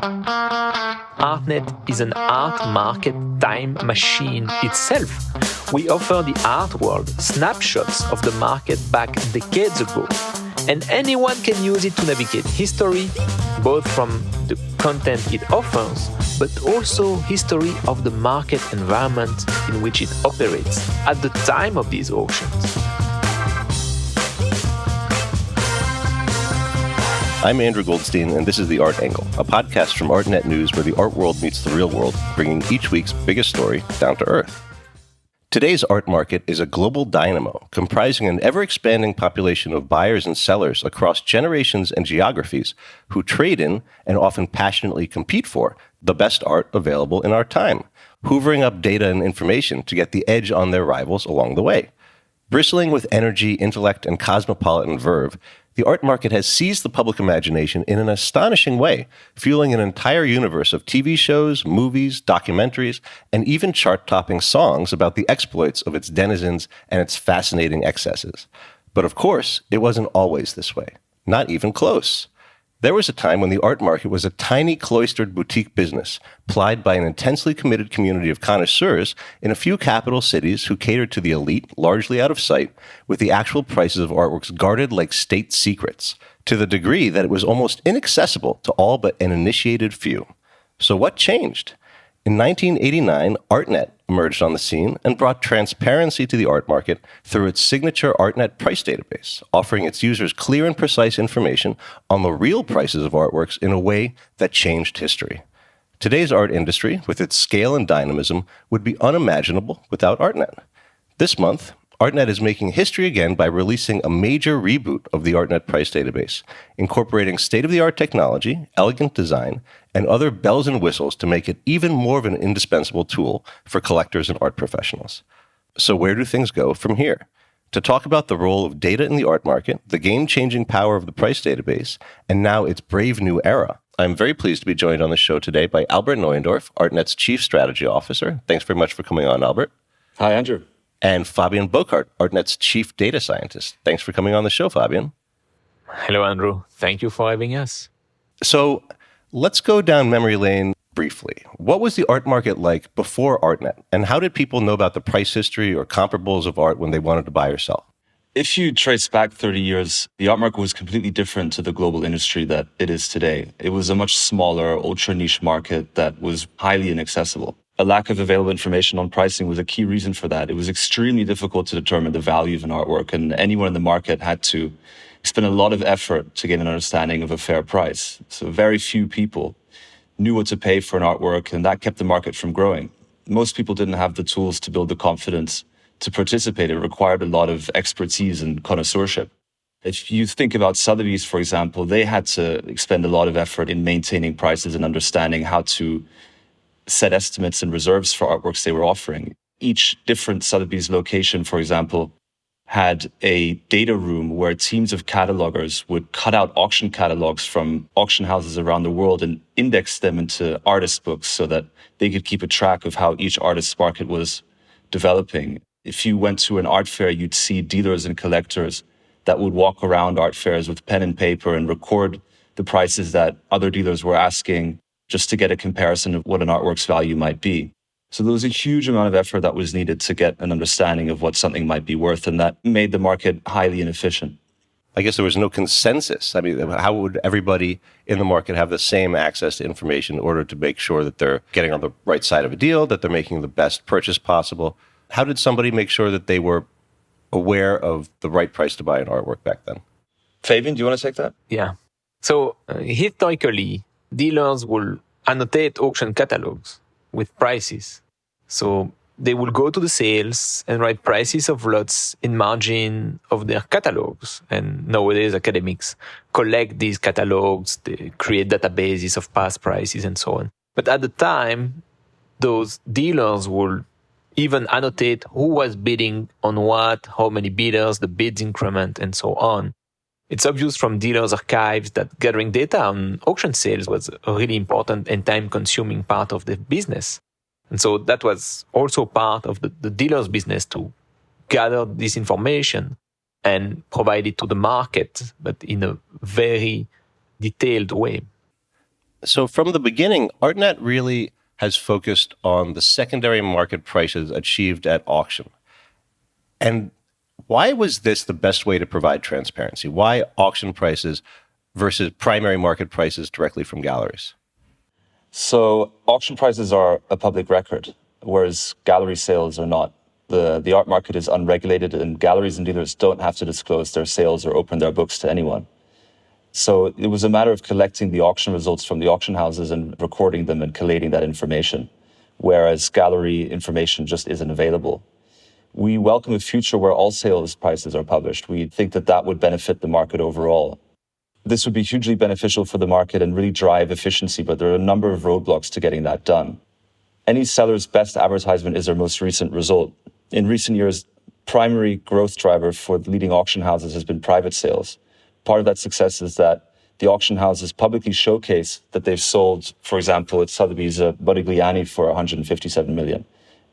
Artnet is an art market time machine itself. We offer the art world snapshots of the market back decades ago, and anyone can use it to navigate history, both from the content it offers, but also history of the market environment in which it operates at the time of these auctions. I'm Andrew Goldstein, and this is The Art Angle, a podcast from Artnet News where the art world meets the real world, bringing each week's biggest story down to earth. Today's art market is a global dynamo, comprising an ever-expanding population of buyers and sellers across generations and geographies who trade in and often passionately compete for the best art available in our time, hoovering up data and information to get the edge on their rivals along the way. Bristling with energy, intellect, and cosmopolitan verve, the art market has seized the public imagination in an astonishing way, fueling an entire universe of TV shows, movies, documentaries, and even chart-topping songs about the exploits of its denizens and its fascinating excesses. But of course, it wasn't always this way. Not even close. There was a time when the art market was a tiny cloistered boutique business, plied by an intensely committed community of connoisseurs in a few capital cities who catered to the elite, largely out of sight, with the actual prices of artworks guarded like state secrets, to the degree that it was almost inaccessible to all but an initiated few. So what changed? In 1989, Artnet emerged on the scene and brought transparency to the art market through its signature Artnet price database, offering its users clear and precise information on the real prices of artworks in a way that changed history. Today's art industry, with its scale and dynamism, would be unimaginable without Artnet. This month, Artnet is making history again by releasing a major reboot of the Artnet price database, incorporating state-of-the-art technology, elegant design, and other bells and whistles to make it even more of an indispensable tool for collectors and art professionals. So where do things go from here? To talk about the role of data in the art market, the game-changing power of the price database, and now its brave new era, I'm very pleased to be joined on the show today by Albert Neuendorf, Artnet's Chief Strategy Officer. Thanks very much for coming on, Albert. Hi, Andrew. And Fabian Bocart, Artnet's Chief Data Scientist. Thanks for coming on the show, Fabian. Hello, Andrew. Thank you for having us. So let's go down memory lane briefly. What was the art market like before Artnet? And how did people know about the price history or comparables of art when they wanted to buy or sell? If you trace back 30 years, the art market was completely different to the global industry that it is today. It was a much smaller, ultra-niche market that was highly inaccessible. A lack of available information on pricing was a key reason for that. It was extremely difficult to determine the value of an artwork, and anyone in the market had to spend a lot of effort to get an understanding of a fair price. So very few people knew what to pay for an artwork, and that kept the market from growing. Most people didn't have the tools to build the confidence to participate. It required a lot of expertise and connoisseurship. If you think about Sotheby's, for example, they had to expend a lot of effort in maintaining prices and understanding how to set estimates and reserves for artworks they were offering. Each different Sotheby's location, for example, had a data room where teams of catalogers would cut out auction catalogs from auction houses around the world and index them into artist books so that they could keep a track of how each artist's market was developing. If you went to an art fair, you'd see dealers and collectors that would walk around art fairs with pen and paper and record the prices that other dealers were asking just to get a comparison of what an artwork's value might be. So there was a huge amount of effort that was needed to get an understanding of what something might be worth, and that made the market highly inefficient. I guess there was no consensus. I mean, how would everybody in the market have the same access to information in order to make sure that they're getting on the right side of a deal, that they're making the best purchase possible? How did somebody make sure that they were aware of the right price to buy an artwork back then? Fabian, do you want to take that? Yeah. So historically, dealers will annotate auction catalogs with prices. So they will go to the sales and write prices of lots in margin of their catalogs. And nowadays, academics collect these catalogs, they create databases of past prices and so on. But at the time, those dealers will even annotate who was bidding on what, how many bidders, the bids increment, and so on. It's obvious from dealers' archives that gathering data on auction sales was a really important and time-consuming part of the business. And so that was also part of the dealer's business to gather this information and provide it to the market, but in a very detailed way. So from the beginning, Artnet really has focused on the secondary market prices achieved at auction. And why was this the best way to provide transparency? Why auction prices versus primary market prices directly from galleries? So auction prices are a public record, whereas gallery sales are not. The art market is unregulated, and galleries and dealers don't have to disclose their sales or open their books to anyone. So it was a matter of collecting the auction results from the auction houses and recording them and collating that information, whereas gallery information just isn't available. We welcome a future where all sales prices are published. We think that that would benefit the market overall. This would be hugely beneficial for the market and really drive efficiency, but there are a number of roadblocks to getting that done. Any seller's best advertisement is their most recent result. In recent years, primary growth driver for the leading auction houses has been private sales. Part of that success is that the auction houses publicly showcase that they've sold, for example, at Sotheby's Modigliani for 157 million.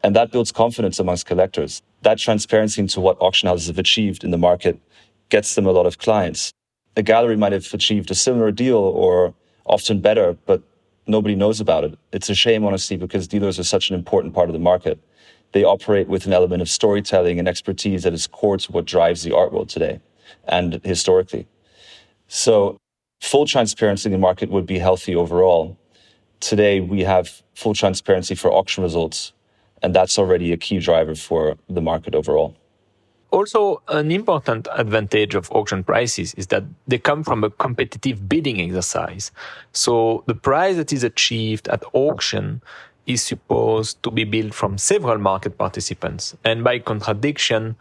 And that builds confidence amongst collectors. That transparency into what auction houses have achieved in the market gets them a lot of clients. A gallery might have achieved a similar deal or often better, but nobody knows about it. It's a shame, honestly, because dealers are such an important part of the market. They operate with an element of storytelling and expertise that is core to what drives the art world today and historically. So full transparency in the market would be healthy overall. Today, we have full transparency for auction results, and that's already a key driver for the market overall. Also, an important advantage of auction prices is that they come from a competitive bidding exercise. So the price that is achieved at auction is supposed to be billed from several market participants. And by contradiction,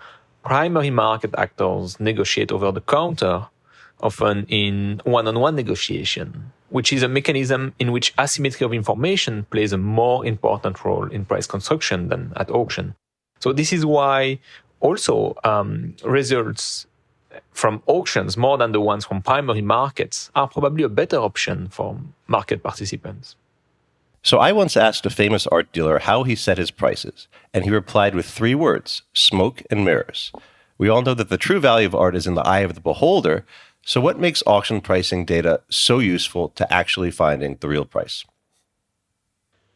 primary market actors negotiate over the counter, often in one-on-one negotiation, which is a mechanism in which asymmetry of information plays a more important role in price construction than at auction. So this is why also results from auctions, more than the ones from primary markets, are probably a better option for market participants. So I once asked a famous art dealer how he set his prices, and he replied with 3 words: smoke and mirrors. We all know that the true value of art is in the eye of the beholder. So what makes auction pricing data so useful to actually finding the real price?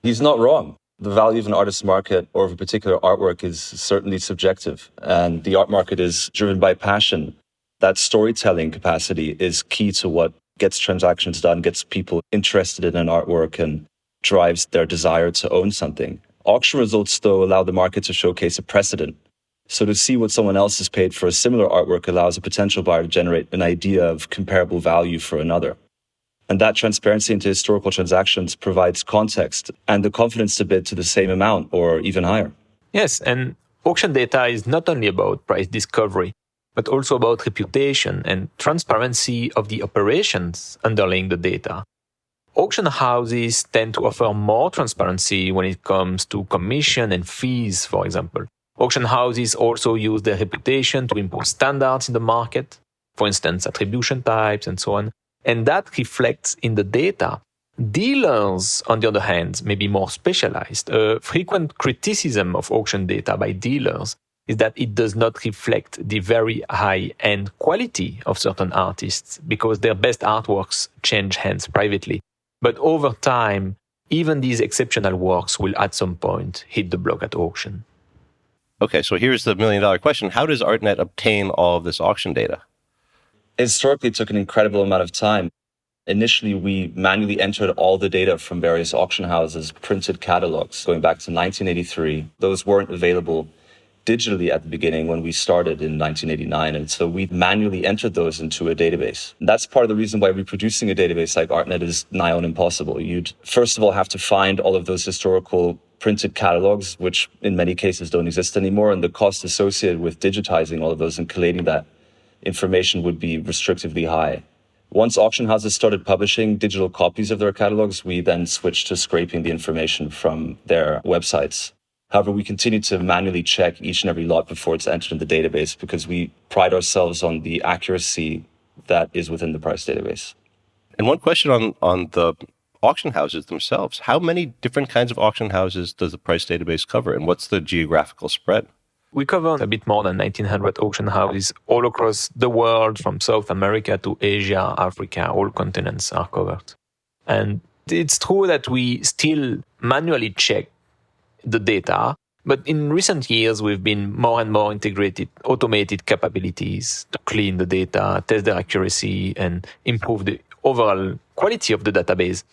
He's not wrong. The value of an artist's market or of a particular artwork is certainly subjective, and the art market is driven by passion. That storytelling capacity is key to what gets transactions done, gets people interested in an artwork, and drives their desire to own something. Auction results, though, allow the market to showcase a precedent. So to see what someone else has paid for a similar artwork allows a potential buyer to generate an idea of comparable value for another. And that transparency into historical transactions provides context and the confidence to bid to the same amount or even higher. Yes, and auction data is not only about price discovery, but also about reputation and transparency of the operations underlying the data. Auction houses tend to offer more transparency when it comes to commission and fees, for example. Auction houses also use their reputation to impose standards in the market, for instance, attribution types and so on, and that reflects in the data. Dealers, on the other hand, may be more specialized. A frequent criticism of auction data by dealers is that it does not reflect the very high-end quality of certain artists because their best artworks change hands privately. But over time, even these exceptional works will at some point hit the block at auction. Okay, so here's the million-dollar question. How does Artnet obtain all of this auction data? Historically, it took an incredible amount of time. Initially, we manually entered all the data from various auction houses, printed catalogs, going back to 1983. Those weren't available digitally at the beginning when we started in 1989. And so we manually entered those into a database. And that's part of the reason why reproducing a database like Artnet is nigh on impossible. You'd first of all have to find all of those historical printed catalogs, which in many cases don't exist anymore. And the cost associated with digitizing all of those and collating that information would be restrictively high. Once auction houses started publishing digital copies of their catalogs, we then switched to scraping the information from their websites. However, we continue to manually check each and every lot before it's entered in the database because we pride ourselves on the accuracy that is within the price database. And one question on the auction houses themselves. How many different kinds of auction houses does the price database cover, and what's the geographical spread? We cover a bit more than 1,900 auction houses all across the world, from South America to Asia, Africa. All continents are covered. And It's true that we still manually check the data, but in recent years, we've been more and more integrated automated capabilities to clean the data, test their accuracy, and improve the overall quality of the database.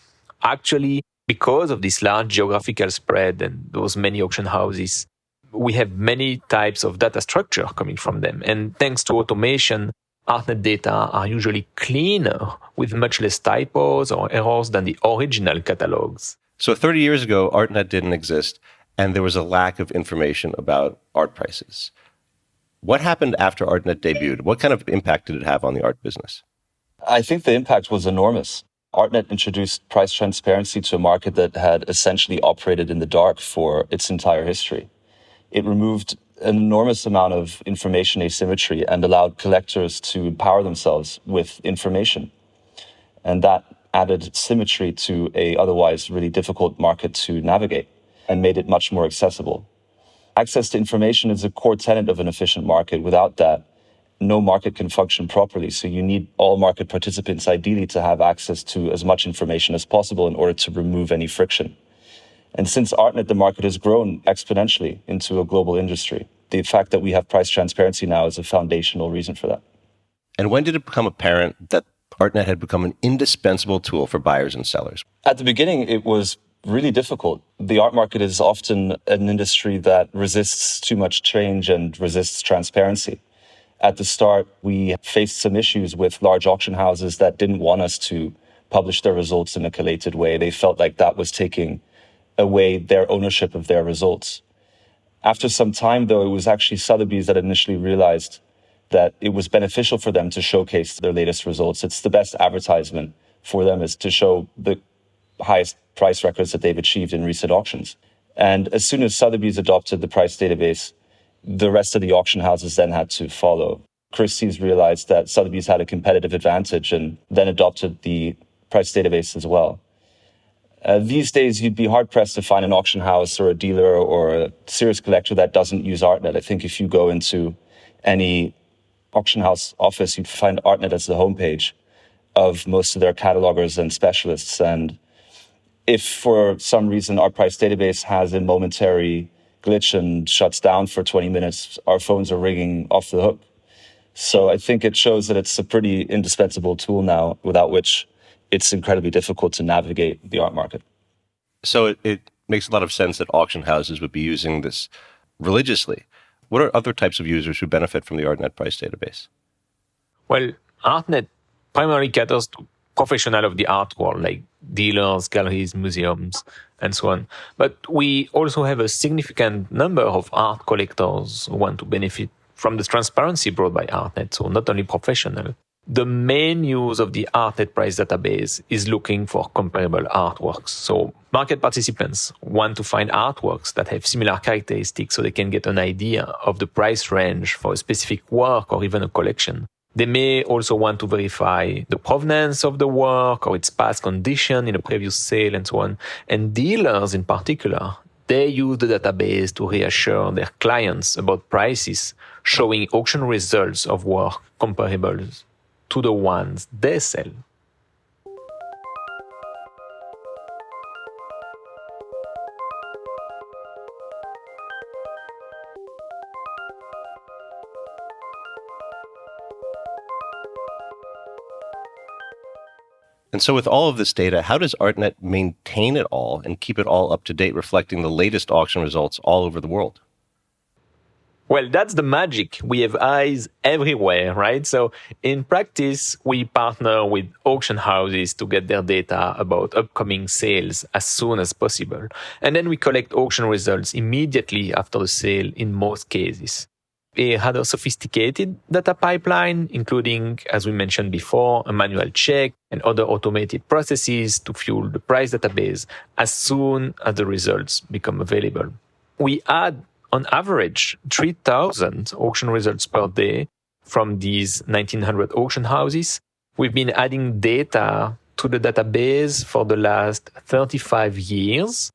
Actually, because of this large geographical spread and those many auction houses, we have many types of data structure coming from them. And thanks to automation, Artnet data are usually cleaner with much less typos or errors than the original catalogs. So 30 years ago, Artnet didn't exist, and there was a lack of information about art prices. What happened after Artnet debuted? What kind of impact did it have on the art business? I think the impact was enormous. Artnet introduced price transparency to a market that had essentially operated in the dark for its entire history. It removed an enormous amount of information asymmetry and allowed collectors to empower themselves with information. And that added symmetry to a otherwise really difficult market to navigate and made it much more accessible. Access to information is a core tenet of an efficient market. Without that, no market can function properly. So you need all market participants ideally to have access to as much information as possible in order to remove any friction. And since Artnet, the market has grown exponentially into a global industry. The fact that we have price transparency now is a foundational reason for that. And when did it become apparent that Artnet had become an indispensable tool for buyers and sellers? At the beginning, it was really difficult. The art market is often an industry that resists too much change and resists transparency. At the start, we faced some issues with large auction houses that didn't want us to publish their results in a collated way. They felt like that was taking away their ownership of their results. After some time, though, it was actually Sotheby's that initially realized that it was beneficial for them to showcase their latest results. It's the best advertisement for them is to show the highest price records that they've achieved in recent auctions. And as soon as Sotheby's adopted the price database, the rest of the auction houses then had to follow. Christie's realized that Sotheby's had a competitive advantage and then adopted the price database as well. These days, you'd be hard-pressed to find an auction house or a dealer or a serious collector that doesn't use Artnet. I think if you go into any auction house office, you'd find Artnet as the homepage of most of their catalogers and specialists. And if for some reason our price database has a momentary glitch and shuts down for 20 minutes, our phones are ringing off the hook. So I think it shows that it's a pretty indispensable tool now, without which it's incredibly difficult to navigate the art market. So it makes a lot of sense that auction houses would be using this religiously. What are other types of users who benefit from the Artnet price database? Well, Artnet primarily caters to professionals of the art world, like dealers, galleries, museums, and so on. But we also have a significant number of art collectors who want to benefit from the transparency brought by Artnet, so not only professional. The main use of the Artnet price database is looking for comparable artworks. So market participants want to find artworks that have similar characteristics so they can get an idea of the price range for a specific work or even a collection. They may also want to verify the provenance of the work or its past condition in a previous sale and so on. And dealers in particular, they use the database to reassure their clients about prices, showing auction results of work comparable to the ones they sell. And so with all of this data, how does Artnet maintain it all and keep it all up to date, reflecting the latest auction results all over the world? Well, that's the magic. We have eyes everywhere, right? So in practice, we partner with auction houses to get their data about upcoming sales as soon as possible. And then we collect auction results immediately after the sale in most cases. We had a sophisticated data pipeline, including, as we mentioned before, a manual check and other automated processes to fuel the price database as soon as the results become available. We add on average, 3,000 auction results per day from these 1,900 auction houses. We've been adding data to the database for the last 35 years.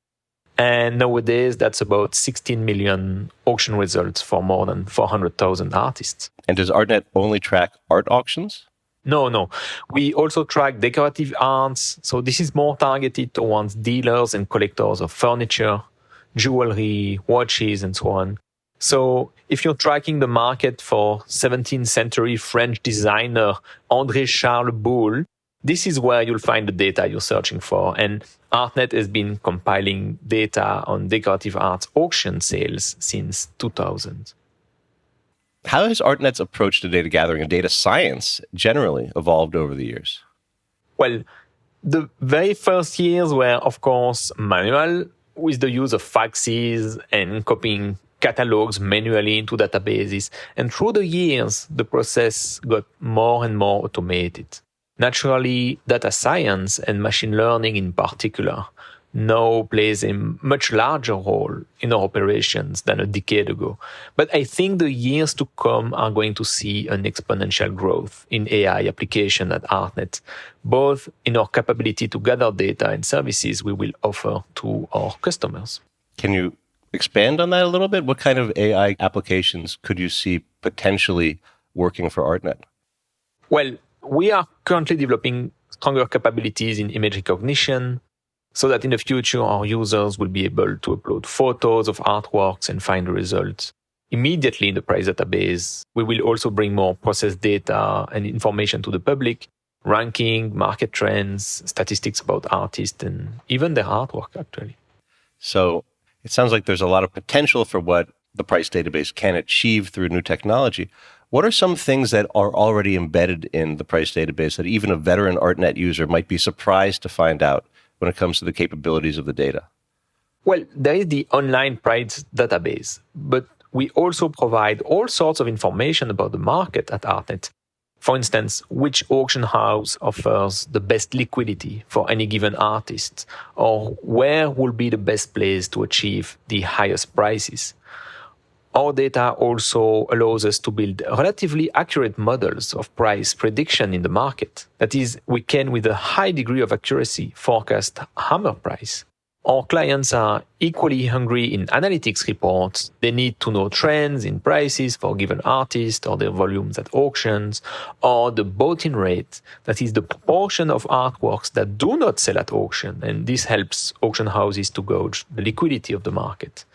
And nowadays, that's about 16 million auction results for more than 400,000 artists. And does Artnet only track art auctions? No. We also track decorative arts. So this is more targeted towards dealers and collectors of furniture, jewelry, watches, and so on. So if you're tracking the market for 17th century French designer André Charles Boulle, this is where you'll find the data you're searching for. And Artnet has been compiling data on decorative arts auction sales since 2000. How has Artnet's approach to data gathering and data science generally evolved over the years? Well, the very first years were, of course, manual, with the use of faxes and copying catalogs manually into databases. And through the years, the process got more and more automated. Naturally, data science and machine learning in particular now plays a much larger role in our operations than a decade ago. But I think the years to come are going to see an exponential growth in AI application at Artnet, both in our capability to gather data and services we will offer to our customers. Can you expand on that a little bit? What kind of AI applications could you see potentially working for Artnet? Well, we are currently developing stronger capabilities in image recognition, so that in the future, our users will be able to upload photos of artworks and find the results immediately in the price database. We will also bring more process data and information to the public, ranking, market trends, statistics about artists, and even their artwork, actually. So it sounds like there's a lot of potential for what the price database can achieve through new technology. What are some things that are already embedded in the price database that even a veteran Artnet user might be surprised to find out when it comes to the capabilities of the data? Well, there is the online price database, but we also provide all sorts of information about the market at Artnet. For instance, which auction house offers the best liquidity for any given artist, or where will be the best place to achieve the highest prices. Our data also allows us to build relatively accurate models of price prediction in the market. That is, we can, with a high degree of accuracy, forecast hammer price. Our clients are equally hungry in analytics reports. They need to know trends in prices for a given artist or their volumes at auctions, or the bought-in rate, that is the proportion of artworks that do not sell at auction, and this helps auction houses to gauge the liquidity of the market.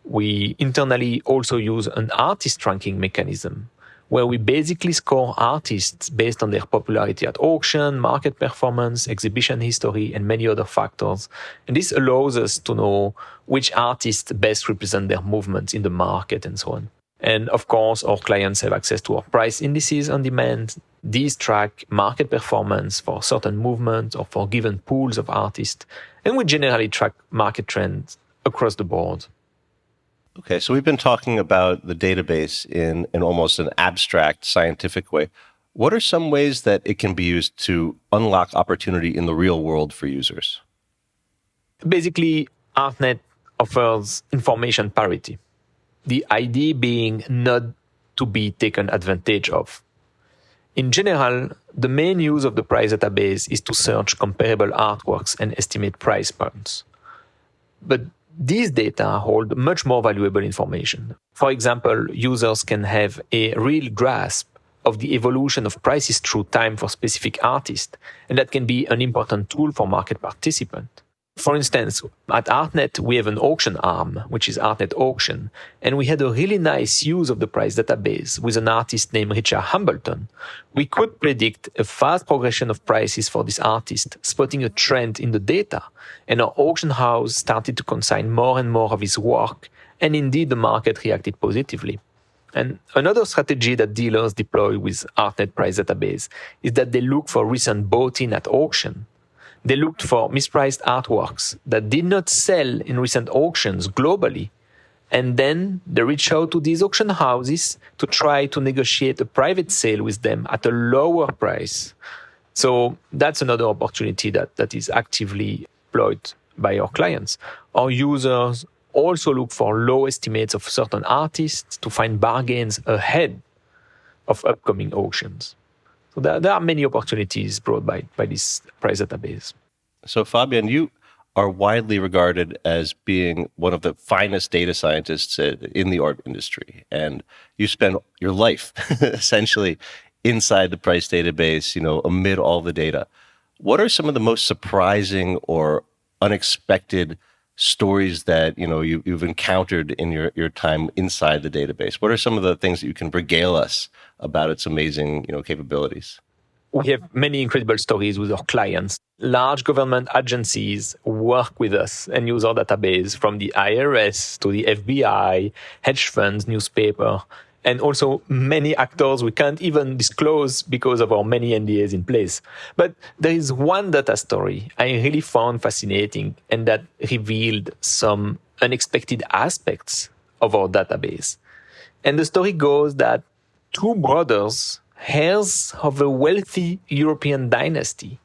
We internally also use an artist ranking mechanism where we basically score artists based on their popularity at auction, market performance, exhibition history, and many other factors. And this allows us to know which artists best represent their movements in the market and so on. And of course, our clients have access to our price indices on demand. These track market performance for certain movements or for given pools of artists. And we generally track market trends across the board. Okay, so we've been talking about the database in almost an abstract scientific way. What are some ways that it can be used to unlock opportunity in the real world for users? Basically, Artnet offers information parity. The idea being not to be taken advantage of. In general, the main use of the price database is to search comparable artworks and estimate price points. But these data hold much more valuable information. For example, users can have a real grasp of the evolution of prices through time for specific artists, and that can be an important tool for market participants. For instance, at Artnet, we have an auction arm, which is Artnet Auction, and we had a really nice use of the price database with an artist named Richard Hambleton. We could predict a fast progression of prices for this artist, spotting a trend in the data, and our auction house started to consign more and more of his work, and indeed the market reacted positively. And another strategy that dealers deploy with Artnet price database is that they look for recent bought-in at auction. They looked for mispriced artworks that did not sell in recent auctions globally. And then they reach out to these auction houses to try to negotiate a private sale with them at a lower price. So that's another opportunity that is actively exploited by our clients. Our users also look for low estimates of certain artists to find bargains ahead of upcoming auctions. So there are many opportunities brought by this price database. So Fabian, you are widely regarded as being one of the finest data scientists in the art industry. And you spend your life essentially inside the price database, amid all the data. What are some of the most surprising or unexpected stories that you've encountered in your time inside the database? What are some of the things that you can regale us about its amazing capabilities? We have many incredible stories with our clients. Large government agencies work with us and use our database, from the IRS to the FBI, hedge funds, newspaper, and also many actors we can't even disclose because of our many NDAs in place. But there is one data story I really found fascinating and that revealed some unexpected aspects of our database. And the story goes that two brothers, heirs of a wealthy European dynasty,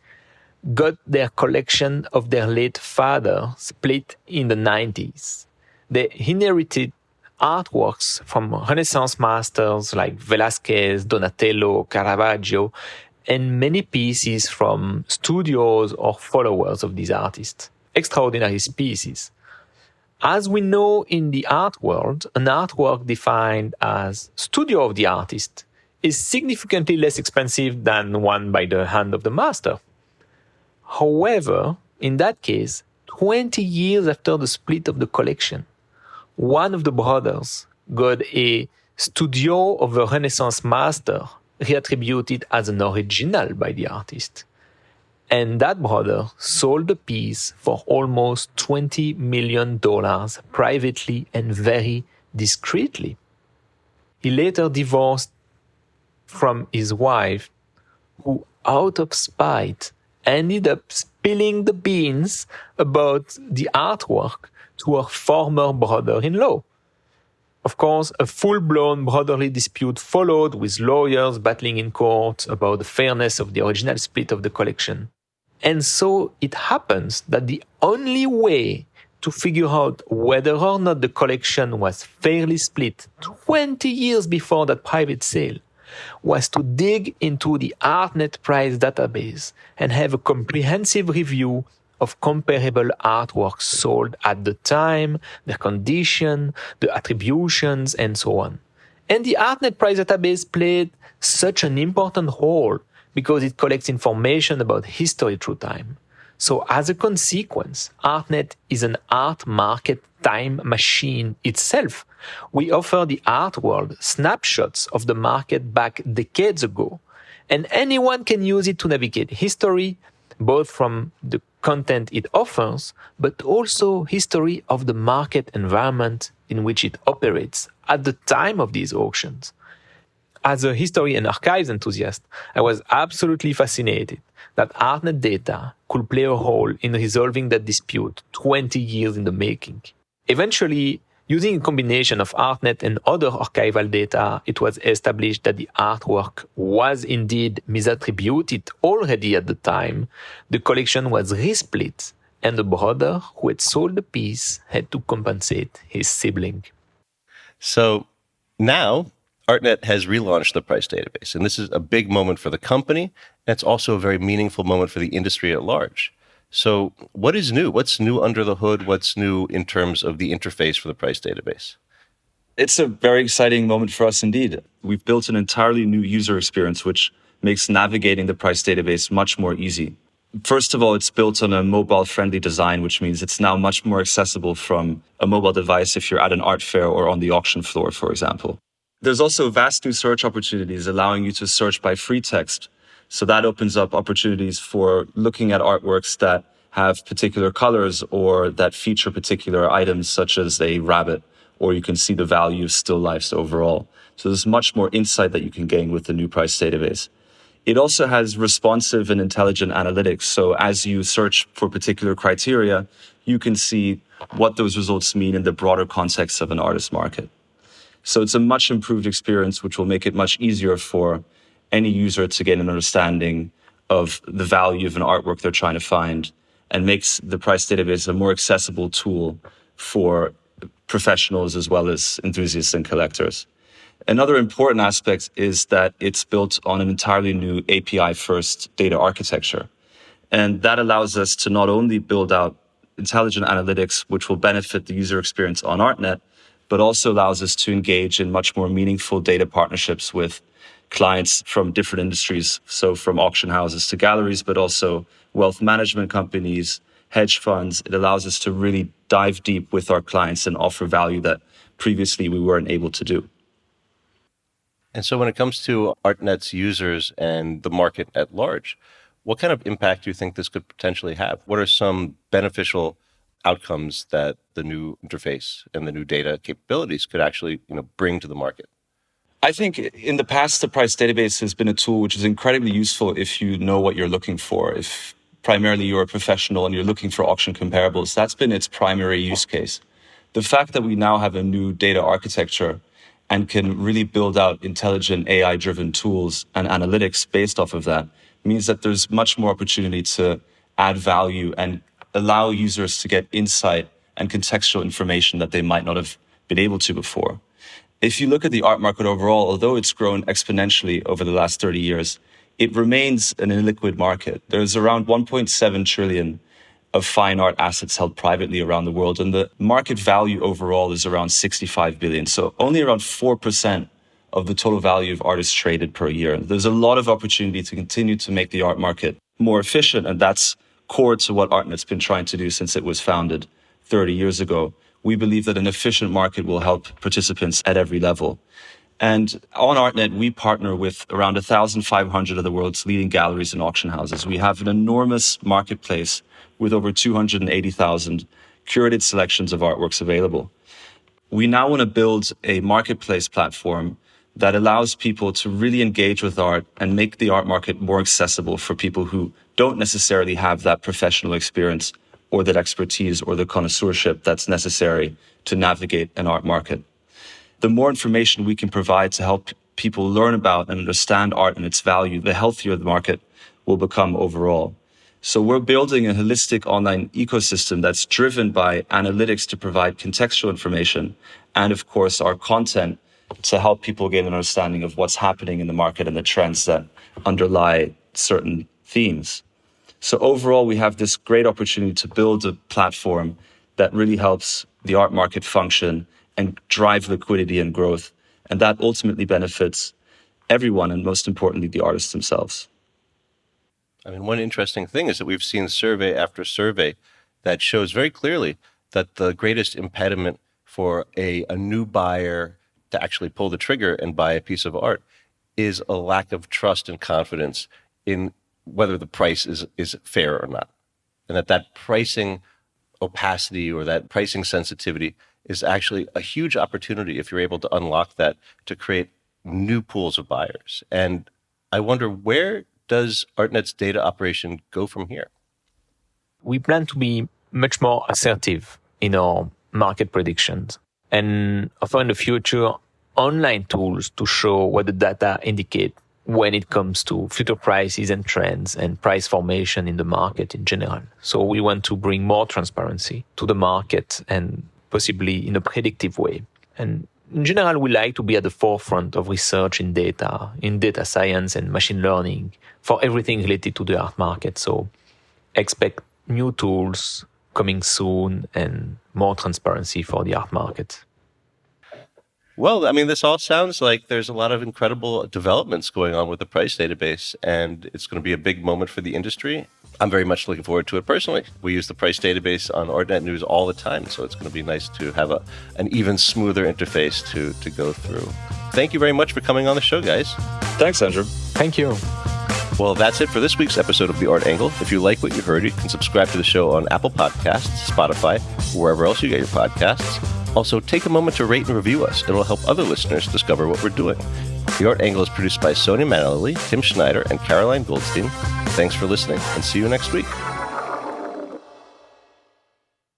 got their collection of their late father split in the 90s. They inherited artworks from Renaissance masters like Velázquez, Donatello, Caravaggio, and many pieces from studios or followers of these artists. Extraordinary pieces. As we know in the art world, an artwork defined as studio of the artist is significantly less expensive than one by the hand of the master. However, in that case, 20 years after the split of the collection, one of the brothers got a studio of a Renaissance master reattributed as an original by the artist. And that brother sold the piece for almost $20 million privately and very discreetly. He later divorced from his wife, who, out of spite, ended up spilling the beans about the artwork to her former brother-in-law. Of course, a full-blown brotherly dispute followed, with lawyers battling in court about the fairness of the original split of the collection. And so it happens that the only way to figure out whether or not the collection was fairly split 20 years before that private sale was to dig into the Artnet price database and have a comprehensive review of comparable artworks sold at the time, their condition, the attributions, and so on. And the Artnet price database played such an important role because it collects information about history through time. So as a consequence, Artnet is an art market time machine itself. We offer the art world snapshots of the market back decades ago, and anyone can use it to navigate history, both from the content it offers, but also history of the market environment in which it operates at the time of these auctions. As a history and archives enthusiast, I was absolutely fascinated that Artnet data could play a role in resolving that dispute 20 years in the making. Eventually, using a combination of Artnet and other archival data, it was established that the artwork was indeed misattributed already at the time. The collection was resplit, and the brother who had sold the piece had to compensate his sibling. So now, Artnet has relaunched the price database, and this is a big moment for the company, and it's also a very meaningful moment for the industry at large. So what is new? What's new under the hood? What's new in terms of the interface for the price database? It's a very exciting moment for us indeed. We've built an entirely new user experience, which makes navigating the price database much more easy. First of all, it's built on a mobile-friendly design, which means it's now much more accessible from a mobile device if you're at an art fair or on the auction floor, for example. There's also vast new search opportunities, allowing you to search by free text. So that opens up opportunities for looking at artworks that have particular colors or that feature particular items, such as a rabbit, or you can see the value of still lifes overall. So there's much more insight that you can gain with the new price database. It also has responsive and intelligent analytics. So as you search for particular criteria, you can see what those results mean in the broader context of an artist market. So it's a much improved experience, which will make it much easier for any user to gain an understanding of the value of an artwork they're trying to find, and makes the price database a more accessible tool for professionals as well as enthusiasts and collectors. Another important aspect is that it's built on an entirely new API-first data architecture. And that allows us to not only build out intelligent analytics, which will benefit the user experience on Artnet, but also allows us to engage in much more meaningful data partnerships with clients from different industries. So from auction houses to galleries, but also wealth management companies, hedge funds. It allows us to really dive deep with our clients and offer value that previously we weren't able to do. And so when it comes to Artnet's users and the market at large, what kind of impact do you think this could potentially have? What are some beneficial outcomes that the new interface and the new data capabilities could actually, bring to the market? I think in the past, the price database has been a tool which is incredibly useful if you know what you're looking for. If primarily you're a professional and you're looking for auction comparables, that's been its primary use case. The fact that we now have a new data architecture and can really build out intelligent AI-driven tools and analytics based off of that means that there's much more opportunity to add value and allow users to get insight and contextual information that they might not have been able to before. If you look at the art market overall, although it's grown exponentially over the last 30 years, it remains an illiquid market. There's around 1.7 trillion of fine art assets held privately around the world, and the market value overall is around 65 billion. So only around 4% of the total value of art is traded per year. There's a lot of opportunity to continue to make the art market more efficient, and that's core to what Artnet's been trying to do since it was founded 30 years ago. We believe that an efficient market will help participants at every level. And on Artnet, we partner with around 1,500 of the world's leading galleries and auction houses. We have an enormous marketplace with over 280,000 curated selections of artworks available. We now want to build a marketplace platform that allows people to really engage with art and make the art market more accessible for people who don't necessarily have that professional experience or that expertise or the connoisseurship that's necessary to navigate an art market. The more information we can provide to help people learn about and understand art and its value, the healthier the market will become overall. So we're building a holistic online ecosystem that's driven by analytics to provide contextual information and, of course, our content to help people gain an understanding of what's happening in the market and the trends that underlie certain themes. So overall, we have this great opportunity to build a platform that really helps the art market function and drive liquidity and growth. And that ultimately benefits everyone, and most importantly, the artists themselves. I mean, one interesting thing is that we've seen survey after survey that shows very clearly that the greatest impediment for a new buyer to actually pull the trigger and buy a piece of art is a lack of trust and confidence in whether the price is fair or not. And that pricing opacity or that pricing sensitivity is actually a huge opportunity if you're able to unlock that to create new pools of buyers. And I wonder, where does Artnet's data operation go from here? We plan to be much more assertive in our market predictions and offer in the future online tools to show what the data indicate when it comes to future prices and trends and price formation in the market in general. So we want to bring more transparency to the market and possibly in a predictive way. And in general, we like to be at the forefront of research in data science and machine learning for everything related to the art market. So expect new tools coming soon and more transparency for the art market. Well, I mean, this all sounds like there's a lot of incredible developments going on with the price database, and it's going to be a big moment for the industry. I'm very much looking forward to it personally. We use the price database on Artnet News all the time, so it's going to be nice to have an even smoother interface to go through. Thank you very much for coming on the show, guys. Thanks, Andrew. Thank you. Well, that's it for this week's episode of The Art Angle. If you like what you heard, you can subscribe to the show on Apple Podcasts, Spotify, wherever else you get your podcasts. Also, take a moment to rate and review us. It will help other listeners discover what we're doing. The Art Angle is produced by Sonia Manley, Tim Schneider, and Caroline Goldstein. Thanks for listening, and see you next week.